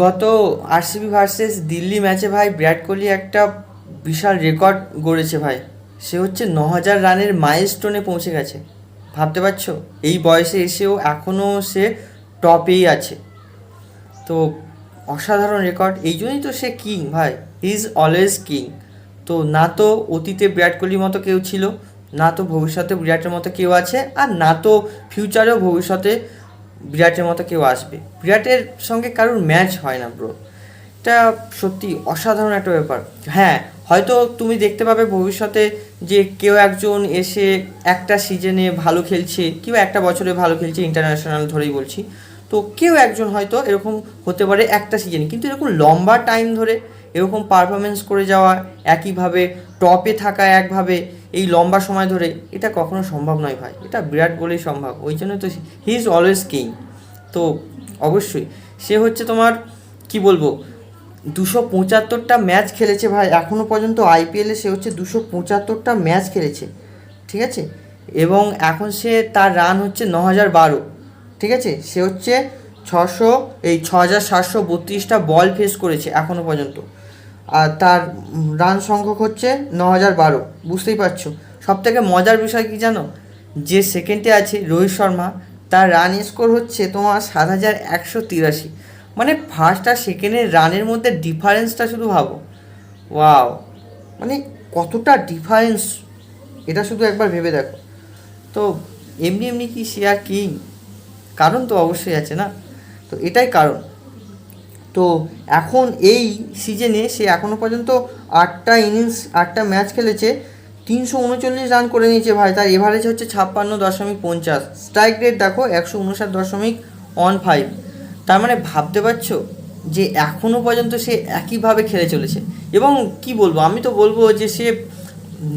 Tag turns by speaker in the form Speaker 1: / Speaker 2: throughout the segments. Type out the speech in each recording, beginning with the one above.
Speaker 1: গত RCB versus Delhi ম্যাচে ভাই বিরাট কোহলি একটা বিশাল রেকর্ড গড়েছে ভাই। সে হচ্ছে 9,000 রানের মাইলস্টোনে পৌঁছে গেছে। ভাবতে পারছো, এই বয়সে এসেও এখনও সে টপেই আছে। তো অসাধারণ রেকর্ড, এই জন্যই তো সে কিং ভাই। He is always king. তো না তো অতীতে বিরাট কোহলির মতো কেউ ছিল, না তো ভবিষ্যতে বিরাটের মতো কেউ আছে, আর না তো ফিউচারেও ভবিষ্যতে বিরাটের মতো কেউ আসবে। বিরাটের সঙ্গে কারোর ম্যাচ হয় না ব্রো। এটা সত্যি অসাধারণ একটা ব্যাপার। হ্যাঁ, হয়তো তুমি দেখতে পাবে ভবিষ্যতে যে কেউ একজন এসে একটা সিজনে ভালো খেলছে, কেউ একটা বছরে ভালো খেলছে, ইন্টারন্যাশনাল ধরেই বলছি। তো কেউ একজন হয়তো এরকম হতে পারে একটা সিজনে, কিন্তু এরকম লম্বা টাইম ধরে এরকম পারফরমেন্স করে যাওয়া, একইভাবে টপে থাকা একভাবে এই লম্বা সময় ধরে, এটা কখনো সম্ভব নয় ভাই। এটা বিরাট বলেই সম্ভব। ওই জন্য তো হি ইজ অলওয়েজ কিং। তো অবশ্যই সে হচ্ছে তোমার, কি বলবো, 275টা ম্যাচ খেলেছে ভাই এখনও পর্যন্ত আইপিএলে। সে হচ্ছে 275টা ম্যাচ খেলেছে, ঠিক আছে। এবং এখন সে তার রান হচ্ছে 9,012, ঠিক আছে। সে হচ্ছে 6,732টা বল ফেস করেছে এখনও পর্যন্ত। আর তার রান সংখ্যক হচ্ছে 9,012। বুঝতেই পারছো। সব থেকে মজার বিষয় কী জানো, যে সেকেন্ডে আছে রোহিত শর্মা, তার রান স্কোর হচ্ছে তোমার 7,183। মানে ফার্স্ট আর সেকেন্ডের রানের মধ্যে ডিফারেন্সটা শুধু ভাবো। ওয়াও, মানে কতটা ডিফারেন্স, এটা শুধু একবার ভেবে দেখো। তো এমনি এমনি কি সে আর কিং? কারণ তো অবশ্যই আছে না। তো এটাই কারণ। তো এখন এই সিজনে সে এখনও পর্যন্ত 8টা ম্যাচ খেলেছে, 339 রান করে নিয়েছে ভাই। তার এভারেজ হচ্ছে 56.50। স্ট্রাইক রেট দেখো 159.15। তার মানে ভাবতে পারছো যে এখনও পর্যন্ত সে একইভাবে খেলে চলেছে। এবং কি বলবো, আমি তো বলবো যে সে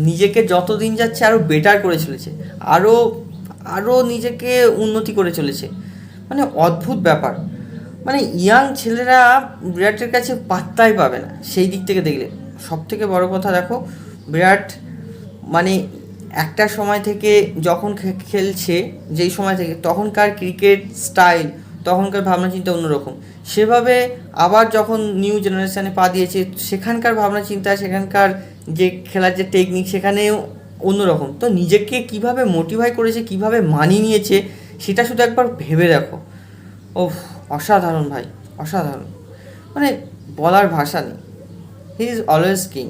Speaker 1: নিজেকে যত দিন যাচ্ছে আরও বেটার করে চলেছে, আরও আরও নিজেকে উন্নতি করে চলেছে। মানে অদ্ভুত ব্যাপার। মানে ইয়াং ছেলেরা বিরাটের কাছে পাত্তাই পাবে না সেই দিক থেকে দেখলে। সব থেকে বড় কথা দেখো, বিরাট মানে একটা সময় থেকে যখন খেলছে, যেই সময় থেকে, তখনকার ক্রিকেট স্টাইল, তখনকার ভাবনা চিন্তা অন্যরকম। সেভাবে আবার যখন নিউ জেনারেশানে পা দিয়েছে, সেখানকার ভাবনা চিন্তা, সেখানকার যে খেলার যে টেকনিক, সেখানেও অন্যরকম। তো নিজেকে কিভাবে মোটিভাই করেছে, কিভাবে মানিয়ে নিয়েছে, সেটা শুধু একবার ভেবে দেখো। ওহ, অসাধারণ ভাই, অসাধারণ। মানে বলার ভাষা নেই। He is always king.